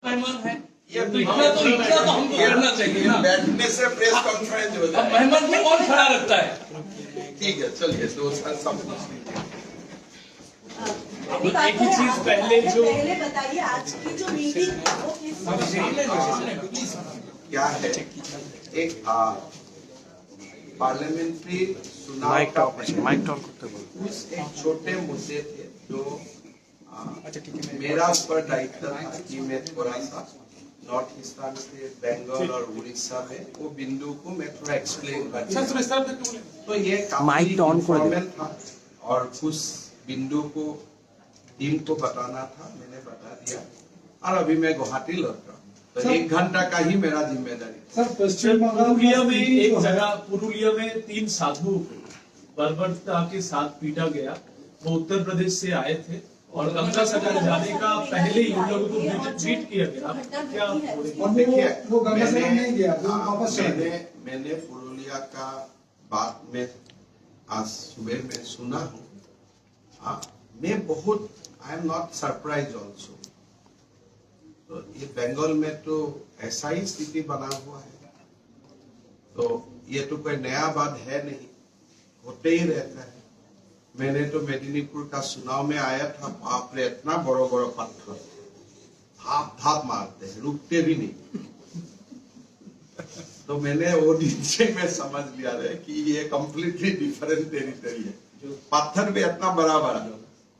मेहमान है, ये तो इतना तो हमको करना चाहिए ना। बैठने से प्रेस कॉन्फ्रेंस हो जाए। मेहमान को कौन खड़ा रखता है? ठीक है, चलिए दो सब एक ही चीज पहले बताइए, आज की जो मीटिंग है वो किस क्या है, एक पार्लियामेंट्री चुनाव का कुछ एक छोटे मुद्दे थे जो मेरा ऊपर दायित्व था कि मैं थोड़ा सा नॉर्थ ईस्टर्न स्टेट बंगाल और उड़ीसा में वो बिंदु को मैं थोड़ा एक्सप्लेन कर, तो ये काफी इनफॉर्मल था और कुछ बिंदु को टीम को बताना था, मैंने बता दिया और अभी मैं गुवाहाटी लौट रहा हूँ, तो 1 घंटा का ही मेरा जिम्मेदारी। सर, पश्चिम बंगाल में एक जगह पुरुलिया में 3 साधु बर्बरता के साथ पीटा गया, वो उत्तर प्रदेश से आए थे और गंगा सागर जाने का पहले ही उन लोगों को ट्वीट किया गया। क्या देखिए, वो गंगा सागर नहीं गया, वो वापस चले गए। मैंने पुरुलिया का बात में आज सुबह में सुना हूँ, मैं बहुत I am not surprise also. तो ये बंगाल में तो ऐसा ही स्थिति बना हुआ है, तो ये तो कोई नया बात है नहीं, होते ही रहता है। मैंने तो मेदिनीपुर का चुनाव में आया था, बाप रे इतना बड़ो बड़ो पत्थर धाप धाप मारते हैं, रुकते भी नहीं। तो मैंने वो दिन से मैं समझ लिया है कि ये कम्प्लीटली डिफरेंट टेरिटरी है। पत्थर भी इतना बड़ा बड़ा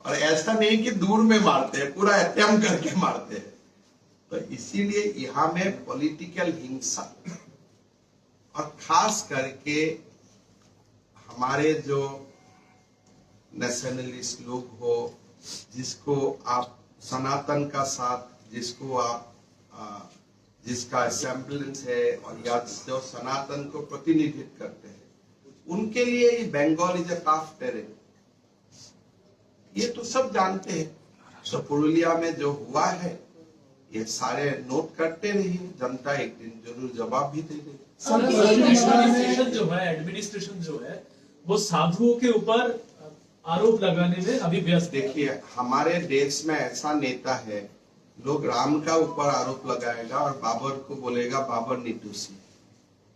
और ऐसा नहीं कि दूर में मारते हैं, पूरा अटेम्प्ट करके मारते हैं। तो इसीलिए यहाँ में पॉलिटिकल हिंसा और खास करके हमारे जो नेशनलिस्ट लोग हो, जिसको आप सनातन का साथ, जिसको आप जिसका एसेंबलेंस है और या जो सनातन को प्रतिनिधित्व करते हैं, उनके लिए ये Bengal is a tough terrain, ये तो सब जानते हैं। तो पुरुलिया में जो हुआ है ये सारे नोट करते रहिए, जनता एक दिन जरूर जवाब भी दे देगी। एडमिनिस्ट्रेशन जो है वो साधुओं के ऊपर आरोप लगाने में अभी व्यस्त। देखिए, हमारे देश में ऐसा नेता है, लोग राम का ऊपर आरोप लगाएगा और बाबर को बोलेगा बाबर निर्दोषी,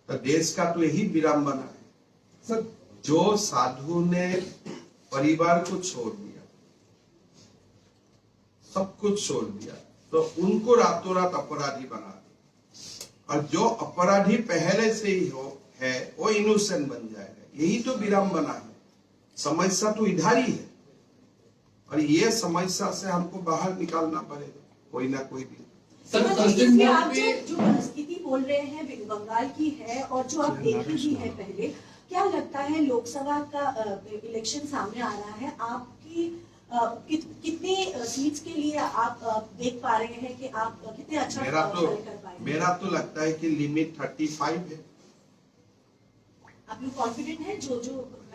तो देश का तो यही विडंबना है। सर, जो साधु ने परिवार को छोड़ दिया, सब कुछ छोड़ दिया, तो उनको रातों रात अपराधी बना दिया, और जो अपराधी पहले से ही है वो इनोसेंट बन जाएगा। यही तो विडंबना है। समस्या तो इधर ही है और ये समस्या से हमको बाहर निकालना पड़ेगा कोई ना कोई दिन। आप जो परिस्थिति बोल रहे हैं बंगाल की है और जो आप देखी भी है पहले, क्या लगता है लोकसभा का इलेक्शन सामने आ रहा है, आपकी कितनी सीट्स के लिए आप देख पा रहे हैं कि आप कितने अच्छा कर पाएंगे? मेरा तो लगता है कि लिमिट 35 है। आप लोग कॉन्फिडेंट है? जो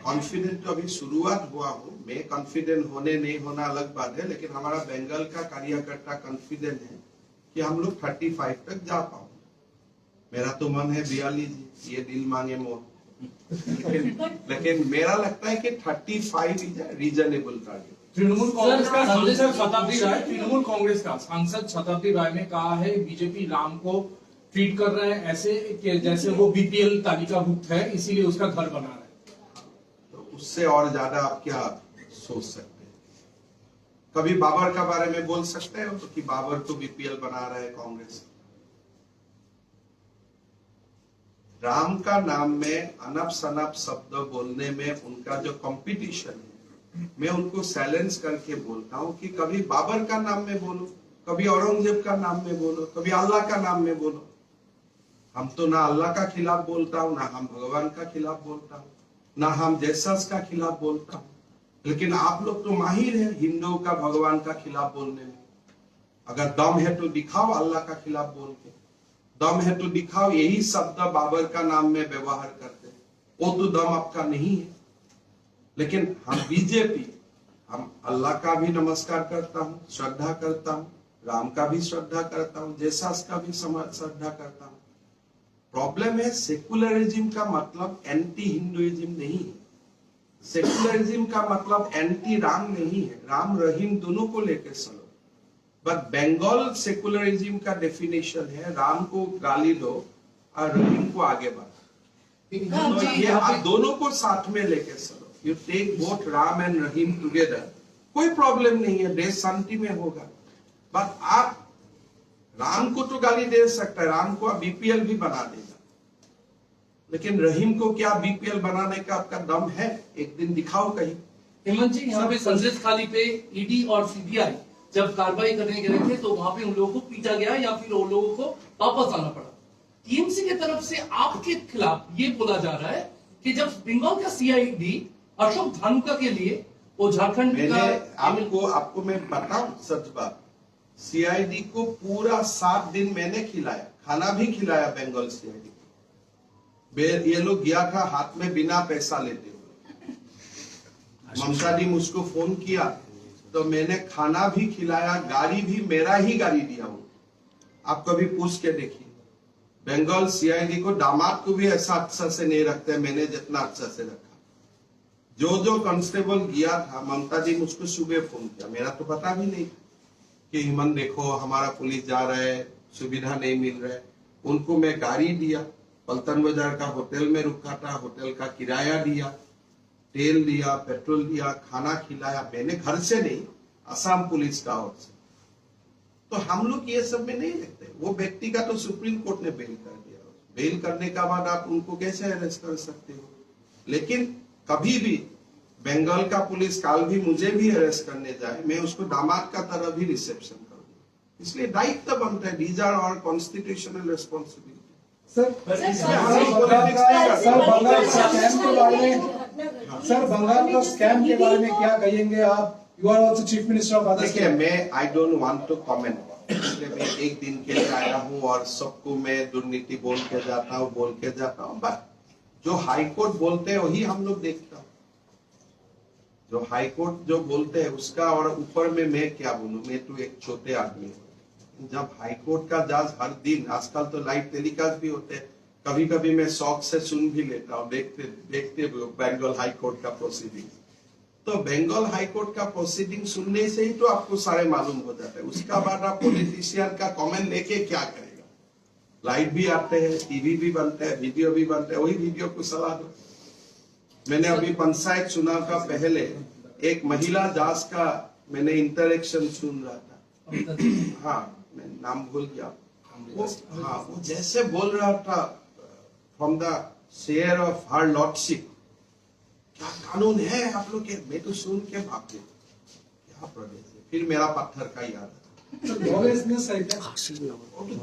कॉन्फिडेंट तो अभी शुरुआत हुआ हूँ मैं, कॉन्फिडेंट होने नहीं होना अलग बात है, लेकिन हमारा बंगाल का कार्यकर्ता कॉन्फिडेंट है कि हम लोग 35 तक जा पाओगे। मेरा तो मन है 42, ये दिल मांगे मोर, लेकिन मेरा लगता है कि 35 is reasonable target. Trinamool Congress का सांसद शताब्दी राय, तृणमूल कांग्रेस का सांसद शताब्दी राय ने कहा है बीजेपी राम को ट्रीट कर रहा है ऐसे कि जैसे वो बीपीएल तालिकाभुक्त है, इसीलिए उसका घर बना रहा है। तो उससे और ज्यादा आप क्या सोच सकते हैं? कभी बाबर का बारे में बोल सकते हैं तो कि बाबर को बीपीएल बना रहा है कांग्रेस। राम का नाम में अनप शनप शब्द बोलने में उनका जो कंपटीशन है, मैं उनको चैलेंज करके बोलता हूं कि कभी बाबर का नाम में बोलो, कभी औरंगजेब का नाम में बोलो, कभी अल्लाह का नाम में बोलो। हम तो ना अल्लाह का खिलाफ बोलता हूं, ना हम भगवान का खिलाफ बोलता हूं, ना हम जेसस का खिलाफ बोलता हूं, लेकिन आप लोग तो माहिर हैं हिंदुओं का भगवान का खिलाफ बोलने में। अगर दम है तो दिखाओ अल्लाह का खिलाफ बोल के, दम है तो दिखाओ यही शब्द बाबर का नाम में व्यवहार करते, वो तो दम आपका नहीं है। लेकिन हम बीजेपी, हम अल्लाह का भी नमस्कार करता हूँ, श्रद्धा करता हूँ, राम का भी श्रद्धा करता हूँ, जेसस का भी श्रद्धा करता हूँ। प्रॉब्लम है सेकुलरिज्म का मतलब एंटी हिंदुइज्म नहीं है, सेकुलरिज्म का मतलब एंटी राम नहीं है। राम रहीम दोनों को लेकर चलो। बट बंगाल सेकुलरिज्म का डेफिनेशन है राम को गाली दो और रहीम को आगे बढ़ाओ। तो ये आप दोनों को साथ में लेके चलो, you take both Ram and Rahim together, कोई प्रॉब्लम नहीं है, देश शांति में होगा। बट आप राम को तो गाली दे सकते हैं, राम को आप बीपीएल भी बना देगा, लेकिन रहीम को क्या बीपीएल बनाने का आपका दम है? एक दिन दिखाओ कहीं। हेमंत जी, यहाँ पे संदेश खाली पे ईडी और सीबीआई जब कार्रवाई करने गए थे तो वहां पे उन लोगों को पीटा गया या फिर उन लोगों को वापस आना पड़ा। टीएमसी की तरफ से आपके खिलाफ ये बोला जा रहा है कि जब बंगाल का सीआईडी अशोक धानुका के लिए वो झारखंड का आपको मैं बताऊं सच बात, सीआईडी को पूरा 7 दिन मैंने खिलाया, खाना भी खिलाया बंगाल सीआईडी को। ये लोग गया था हाथ में बिना पैसा लेते हुए। ममता दी मुझको फोन किया तो मैंने खाना भी खिलाया, गाड़ी भी मेरा ही गाड़ी दिया हूं। आप कभी पूछ के देखिए, बंगाल सीआईडी को दामाद को भी ऐसा अच्छा से नहीं रखते, मैंने जितना अच्छा से रखा। जो कांस्टेबल गया था, ममता दी मुझको सुबह फोन किया, मेरा तो पता भी नहीं कि हिमन देखो हमारा पुलिस जा रहा है, सुविधा नहीं मिल रहा है। उनको मैं गाड़ी दिया, पलटन बाजार का होटल में रुका था, होटल का किराया दिया, तेल दिया, पेट्रोल दिया, खाना खिलाया, मैंने घर से नहीं, असम पुलिस का ओर से। तो हम लोग ये सब में नहीं लगते। वो व्यक्ति का तो सुप्रीम कोर्ट ने बेल कर दिया, बेल करने का बाद आप उनको कैसे अरेस्ट कर सकते हो? लेकिन कभी भी बंगाल का पुलिस काल भी मुझे भी अरेस्ट करने जाए, मैं उसको दामाद का तरह भी रिसेप्शन करूंगा। इसलिए दायित्व बनता है, these are our constitutional responsibility. Sir Bengal का स्कैम के बारे में क्या कहेंगे आप? You are also chief minister of other देखिए, मैं I don't want to comment, इसलिए मैं एक दिन के लिए आया हूँ और सबको मैं दुर्नीति बोल के जाता हूँ। बट जो हाईकोर्ट बोलते हैं वही हम लोग देखता हूँ। जो हाईकोर्ट जो बोलते हैं उसका, और ऊपर में मैं क्या बोलूं, मैं तो एक छोटे आदमी हूँ। जब हाईकोर्ट का जज हर दिन, आजकल तो लाइव टेलीकास्ट भी होते हैं, कभी कभी मैं शौक से सुन भी लेता हूँ, देखते बंगाल हाईकोर्ट का प्रोसीडिंग। तो बंगाल हाईकोर्ट का प्रोसीडिंग सुनने से ही तो आपको सारे मालूम हो जाते हैं। उसका बाद आप पॉलिटिशियन का कमेंट लेके क्या करेगा? लाइव भी आते हैं, टीवी भी बनते हैं, वीडियो भी बनते हैं, वही वीडियो को सलाह दो। मैंने अभी पंचायत चुनाव का पहले एक महिला जज का मैंने इंटरेक्शन सुन रहा था। हाँ, मैं नाम भूल गया। वो जैसे बोल रहा था, from the share of her lordship, क्या कानून है आप लोग के? मैं तो सुन के भाग गया, क्या प्रदेश है? फिर मेरा पत्थर का याद आता।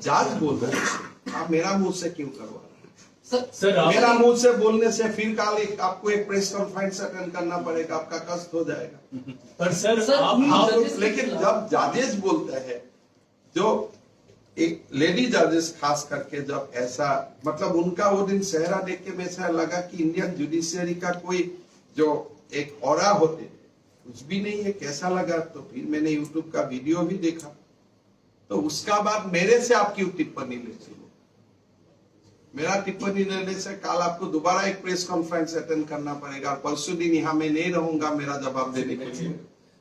जज बोल रहे हैं, आप मेरा मुंह से क्यों करवा रहे? सर मेरा मुंह से बोलने से फिर कल आपको एक प्रेस कॉन्फ्रेंस अटेंड करना पड़ेगा, आपका कष्ट हो जाएगा। पर सर लेकिन जब जजेस बोलते हैं, जो एक लेडी जजेस खास करके, जब ऐसा मतलब उनका वो दिन चेहरा देख के ऐसा लगा कि इंडियन जुडिशियरी का कोई जो एक ऑरा होते कुछ भी नहीं है, कैसा लगा? तो फिर मैंने यूट्यूब का वीडियो भी देखा, तो उसका बाद मेरे से आप क्यों टिप्पणी लेते हो? मेरा टिप्पणी लेने से कल आपको दोबारा एक प्रेस कॉन्फ्रेंस अटेंड करना पड़ेगा, और परसों दिन यहाँ मैं नहीं रहूंगा मेरा जवाब देने के लिए।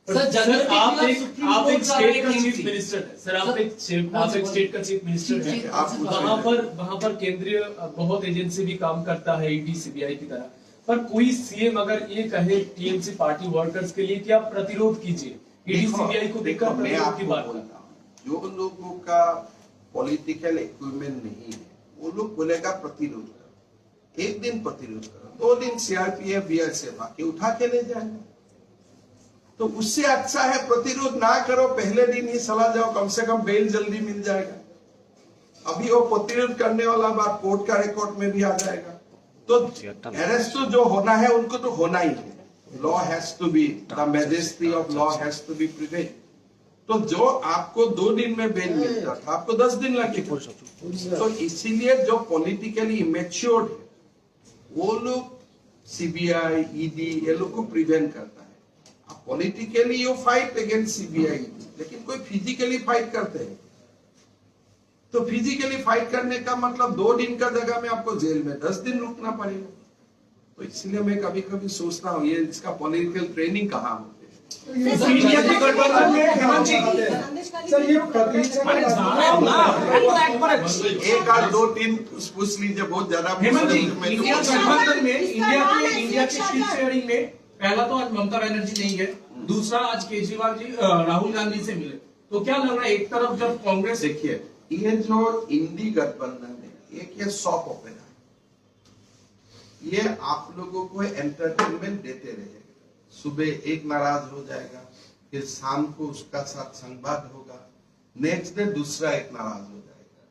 सर आप एक स्टेट का चीफ मिनिस्टर है। सर आप एक स्टेट का चीफ मिनिस्टर है। वहां पर केंद्रीय बहुत एजेंसी भी काम करता है, ईडी सीबीआई की तरह। पर कोई सीएम अगर ये कहे टीएमसी पार्टी वर्कर्स के लिए कि आप प्रतिरोध कीजिए, ईडी सीबीआई को देखकर प्रतिरोध की बात करता हूं। जो लोगों का पॉलिटिकल इक्विपमेंट नहीं है, वो लोग बोलेगा प्रतिरोध करो। एक दिन प्रतिरोध करो, 2 दिन सीआरपीएफ बीएसएफ आके उठा के ले जाएंगे। तो उससे अच्छा है प्रतिरोध ना करो, पहले दिन ही चला जाओ, कम से कम बेल जल्दी मिल जाएगा। अभी वो प्रतिरोध करने वाला बात कोर्ट का रिकॉर्ड में भी आ जाएगा। तो अरेस्ट तो जो होना है उनको तो होना ही है। Law has to be, the majesty of law has to be prevail. तो जो आपको 2 दिन में बेल मिलता था, आपको 10 दिन लगे। तो इसीलिए जो पॉलिटिकली इमेच्योर्ड है वो लोग सीबीआई ईडी ये लोग को प्रिवेंट करता है। Politically you fight against CBI, लेकिन कोई फिजिकली फाइट करते हैं। तो फिजिकली फाइट करने का मतलब 2 दिन का जगह में आपको जेल में 10 दिन रुकना पड़ेगा। तो इसलिए मैं कभी कभी सोचता हूँ ये इसका पॉलिटिकल ट्रेनिंग कहाँ होते हैं। इंडिया के गठबंधन में हेमंत जी, सर ये प्रतिनिधि अरे जाओ ना, एक आध दो तीन पूछ लीजिए, बहुत ज्यादा हेमंत जी, मैं तो- इंडिया गठबंधन में इंडिया के सीट शेयरिंग में पहला तो आज ममता बनर्जी नहीं है, दूसरा आज केजरीवाल जी राहुल गांधी से मिले, तो क्या लग रहा है एक तरफ जब कांग्रेस देखिए, ये जो इंडी गठबंधन है, एक ये सॉप ओपेरा है, ये आप लोगों को एंटरटेनमेंट देते रहेगा। सुबह एक नाराज हो जाएगा, फिर शाम को उसका साथ संवाद होगा, नेक्स्ट डे दूसरा एक नाराज हो जाएगा,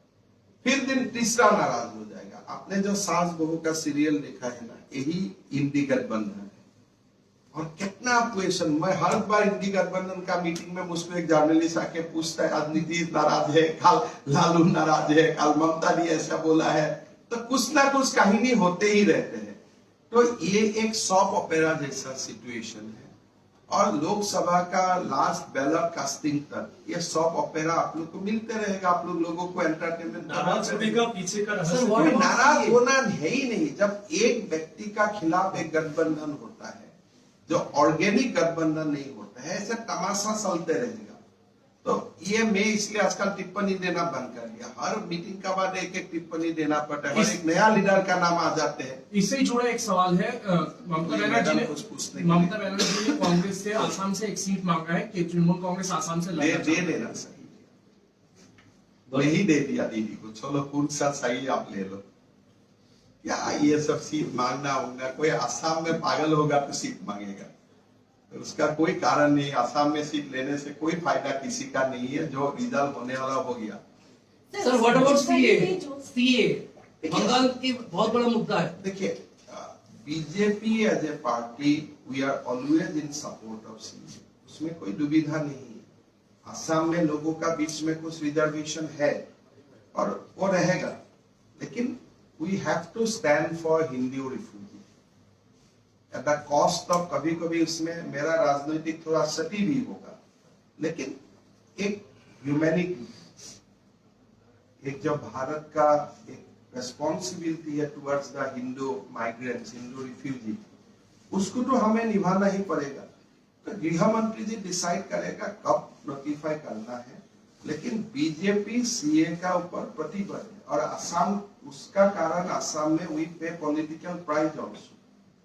फिर दिन तीसरा नाराज हो जाएगा। आपने जो सास बहू का सीरियल देखा है ना, यही इंडी गठबंधन है। और कितना क्वेश्चन, मैं हर बार इंडी गठबंधन का मीटिंग में मुझको एक जर्नलिस्ट आके पूछता है, आज नीतीश नाराज है, कल लालू नाराज है, कल ममता ने ऐसा बोला है, तो कुछ ना कुछ कहानी होते ही रहते हैं। तो ये एक सॉप ओपेरा जैसा सिचुएशन है, और लोकसभा का लास्ट बैलट कास्टिंग तक ये सॉप ओपेरा आप लोग को मिलते रहेगा। आप लोगों को एंटरटेनमेंट नाराज होने का पीछे का रहस्य सर, क्या है? नाराज होना है ही नहीं। जब एक व्यक्ति का खिलाफ एक गठबंधन होता है, जो ऑर्गेनिक गठबंधन नहीं होता है, ऐसे तमाशा चलते रहेगा। तो ये मैं इसलिए आजकल टिप्पणी देना बंद कर दिया। हर मीटिंग का बाद एक एक टिप्पणी देना पड़ता है, हर एक नया लीडर का नाम आ जाते हैं। इससे ही जुड़ा एक सवाल है, ममता जी, बनर्जी मैडम कुछ पूछने के लिए। ममता बनर्जी ने कांग्रेस से आसाम से एक सीट मांगा है कि तृणमूल कांग्रेस आसाम से दे लड़ना दे चाहती है। देना सही, वही दे दिया दीदी को, चलो कौन सा सही आप ले लो। क्या ये सब सीट मांगना होगा? कोई आसाम में पागल होगा तो सीट मांगेगा, तो उसका कोई कारण नहीं। आसाम में सीट लेने से कोई फायदा किसी का नहीं है, जो रिजल्ट होने वाला हो गया। Sir what about CAA Bengal की बहुत बड़ा मुद्दा है। देखिए, BJP as a party we are always in support of CAA, उसमें कोई दुविधा नहीं है। असम में लोगों का बीच में कुछ रिजर्वेशन है और वो रहेगा, लेकिन we have to stand for Hindu refugee at the cost of, कभी कभी उसमें मेरा राजनीतिक थोड़ा सटी भी होगा, लेकिन एक ह्यूमैनिटी, एक जो भारत का एक रेस्पॉन्सिबिलिटी है towards the Hindu migrants, Hindu refugee, उसको तो हमें निभाना ही पड़ेगा। तो गृह मंत्री जी डिसाइड करेगा कब नोटिफाई करना है, लेकिन बीजेपी सीए का ऊपर प्रतिबद्ध है। और असम, उसका कारण असम में we pay political price also,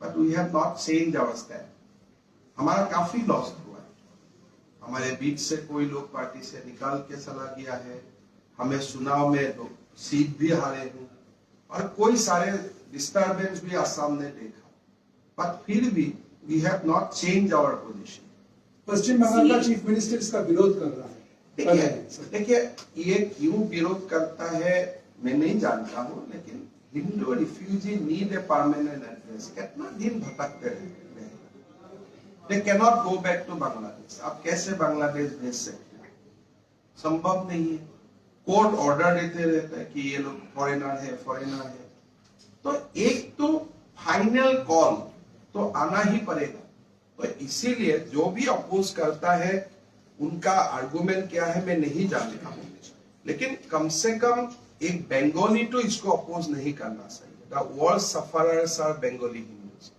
but we have not change our stand. हमारा काफी लॉस हुआ है, हमारे बीच से कोई लोग पार्टी से निकाल के चला गया है, हमें चुनाव में सीट भी हारे हूं, और कोई सारे डिस्टर्बेंस भी असम ने देखा, बट फिर भी we have not change our position. Paschim Bengal का चीफ मिनिस्टर इसका विरोध कर रहा है। देखिए ये क्यों विरोध करता है मैं नहीं जानता हूं, लेकिन Hindu refugee need a permanent address. कितना दिन भटकते रहेंगे, they can not go back to Bangladesh. आप कैसे बांग्लादेश भेज सकते हैं? संभव नहीं है। कोर्ट ऑर्डर देते रहता है कि ये लोग फॉरेनर है, फॉरेनर है। तो एक तो फाइनल कॉल तो आना ही पड़ेगा। तो इसीलिए जो भी अपोज करता है उनका आर्गुमेंट क्या है मैं नहीं जानता हूं, लेकिन कम से कम एक बंगाली तो इसको अपोज नहीं करना चाहिए। The world sufferers are Bengali Hindus.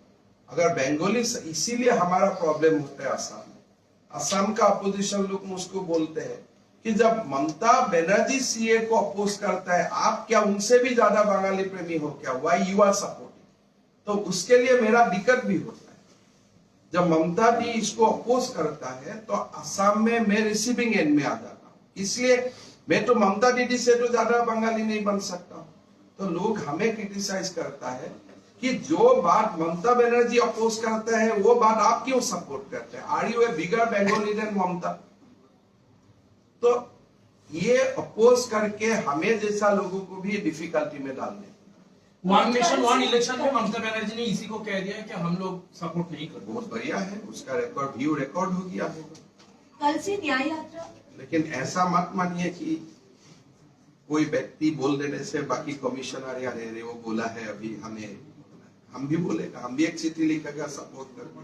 अगर बंगाली, इसीलिए हमारा प्रॉब्लम होता है असम में। असम का अपोजिशन लोग मुझको बोलते हैं कि जब ममता बनर्जी सीए को अपोज करता है, आप क्या उनसे भी ज्यादा बंगाली प्रेमी हो क्या? Why you are supporting? तो उसके लिए मेरा दिक्कत भी होता है। जब ममता जी इसको अपोज करता है तो असम में मैं रिसीविंग एंड में आ जाता हूं, इसलिए मैं तो ममता दीदी से तो ज्यादा बंगाली नहीं बन सकता हूं। तो लोग हमें क्रिटिसाइज करता है कि जो बात ममता बनर्जी अपोज करता है वो बात आप क्यों सपोर्ट करते हैं? Are you a bigger Bengali than Mamata? तो ये अपोज करके हमें जैसा लोगों को भी डिफिकल्टी में डाल दे। वन नेशन वन इलेक्शन में ममता बनर्जी ने इसी को कह दिया है कि हम लोग सपोर्ट नहीं करते। बहुत बढ़िया है, उसका रिकॉर्ड व्यू रिकॉर्ड हो गया होगा। कल से न्याय यात्रा, लेकिन ऐसा मत मानिए कि कोई व्यक्ति बोल देने से बाकी कमिश्नर या रे वो बोला है अभी हमें, हम भी बोलेगा, हम भी एक चिट्ठी लिखेगा सपोर्ट करके।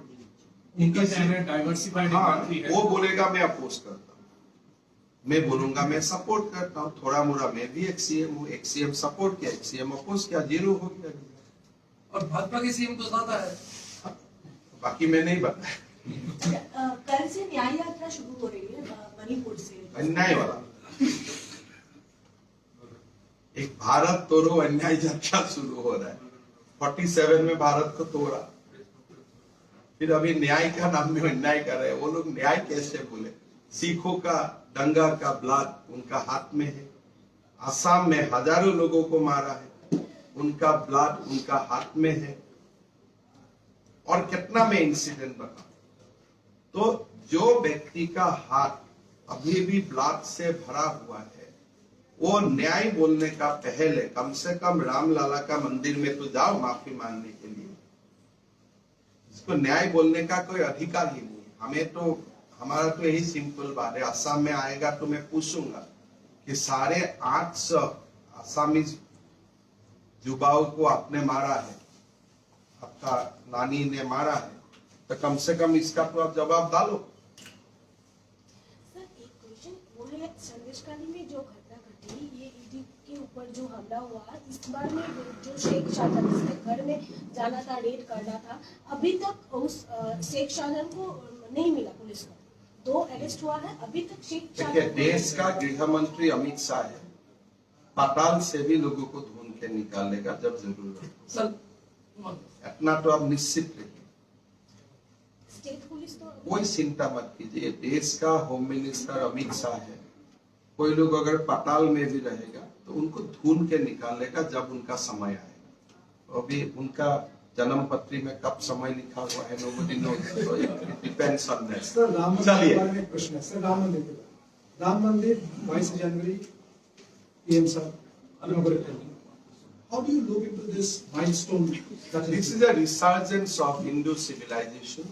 उनका कहना है डाइवर्सिफाइड हाँ, कंट्री है। वो बोलेगा मैं अपोज करता हूँ, मैं बोलूंगा मैं सपोर्ट करता हूँ। थोड़ा मोड़ा मैं भी एक सीएम हूँ, एक सीएम सपोर्ट किया, एक सीएम अपोज किया, जीरो हो गया। और भाजपा के सीएम तो ज्यादा है। बाकी मैं नहीं बताया। कल से न्याय यात्रा शुरू हो रही है मणिपुर से। अन्याय वाला एक भारत तोड़ो अन्याय यात्रा शुरू हो रहा है। 47 में भारत को तोड़ा, फिर अभी न्याय का नाम में अन्याय कर रहे हैं। वो लोग न्याय कैसे बोले? सिखों का दंगा का ब्लड उनका हाथ में है। असम में हजारों लोगों को मारा है, उनका ब्लड उनका हाथ में है। और कितना में इंसिडेंट बना। तो जो व्यक्ति का हाथ अभी भी ब्लड से भरा हुआ है, वो न्याय बोलने का पहले कम से कम रामलला का मंदिर में तो जाओ माफी मांगने के लिए। इसको न्याय बोलने का कोई अधिकार ही नहीं है। हमें तो हमारा तो यही सिंपल बात है। असम में आएगा तो मैं पूछूंगा कि 850 असमीज युवाओं को आपने मारा है, आपका नानी ने मारा है, तो कम से कम इसका तो आप जवाब डालो। सर एक क्वेश्चन वो है, संदेशखाली में जो घटना घटी, ये ईडी के ऊपर जो हमला हुआ, इस बार में जो शेख शाहजहां जिसके घर में जाना था, रेड करना था, अभी तक उस शेख शाहजहां को नहीं मिला पुलिस को। 2 अरेस्ट हुआ है, अभी तक शेख देखिए, शाहजहां देश का गृह मंत्री अमित शाह है, पाताल से भी लोगों को ढूंढ के निकालेगा जब जरूरत हो। सर इतना तो आप निश्चित रहिए, स्टेट पुलिस तो कोई चिंता मत कीजिए। देश का होम मिनिस्टर अमित शाह है। कोई लोग अगर पाताल में भी रहेगा तो उनको ढूंढ के निकालेगा जब उनका समय आएगा। अभी उनका जन्म पत्री में कब समय लिखा हुआ है, nobody knows, so it depends on that. Sir Ram मंदिर के चलिए, बारे में एक प्रश्न है। सर राम मंदिर के बारे में, राम मंदिर 22 जनवरी पीएम साहब inaugurate करेंगे। How do you look into this milestone? this is a resurgence of Hindu civilization.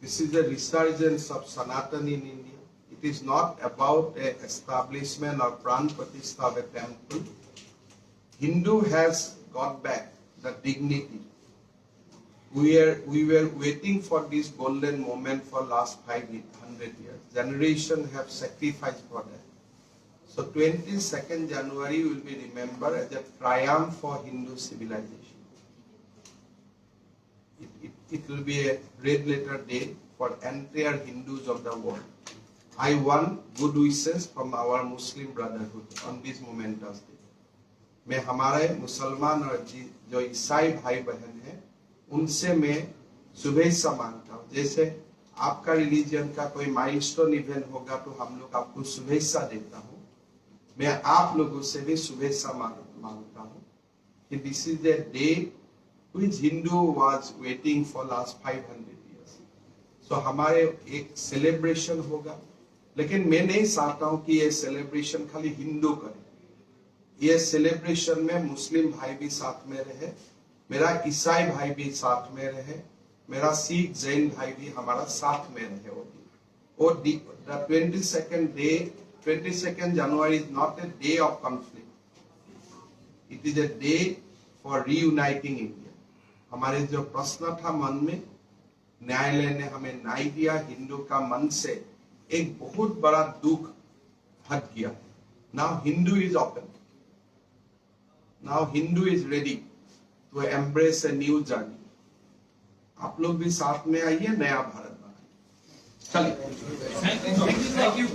This is a resurgence of Sanatana in India. It is not about a establishment or pran pratishtha of a temple. Hindu has got back the dignity. We were waiting for this golden moment for last 500 years. Generation have sacrificed for that. So 22nd January will be remembered as a triumph for Hindu civilization. It will be a red letter day for entire Hindus of the world. I want good wishes from our Muslim brotherhood on this momentous day. मैं हमारे मुसलमान और जो ईसाई भाई बहन हैं, उनसे मैं शुभेच्छा मांगता हूँ। जैसे आपका रिलीजन का कोई माइलस्टोन इवेंट होगा तो हम लोग आपको शुभेच्छा देता हूँ, मैं आप लोगों से भी शुभेच्छा मांगता हूँ कि this is a day which Hindu was waiting for last 500 years. So हमारे एक सेलिब्रेशन होगा, लेकिन मैं नहीं चाहता हूँ कि ये सेलिब्रेशन खाली हिंदू करे। ये सेलिब्रेशन में मुस्लिम भाई भी साथ में रहे, मेरा ईसाई भाई भी साथ में रहे, मेरा सिख जैन भाई भी हमारा साथ में रहे। वो the 22nd January is not a day of conflict. It is a day for reuniting India. हमारे जो प्रश्न था मन में, न्यायालय ने हमें न्याय दिया। हिंदू का मन से एक बहुत बड़ा दुख हट गया। Now Hindu is open. Now Hindu is ready to embrace a new journey. आप लोग भी साथ में आइए, नया भारत बनाइए। चलिए। Thank you.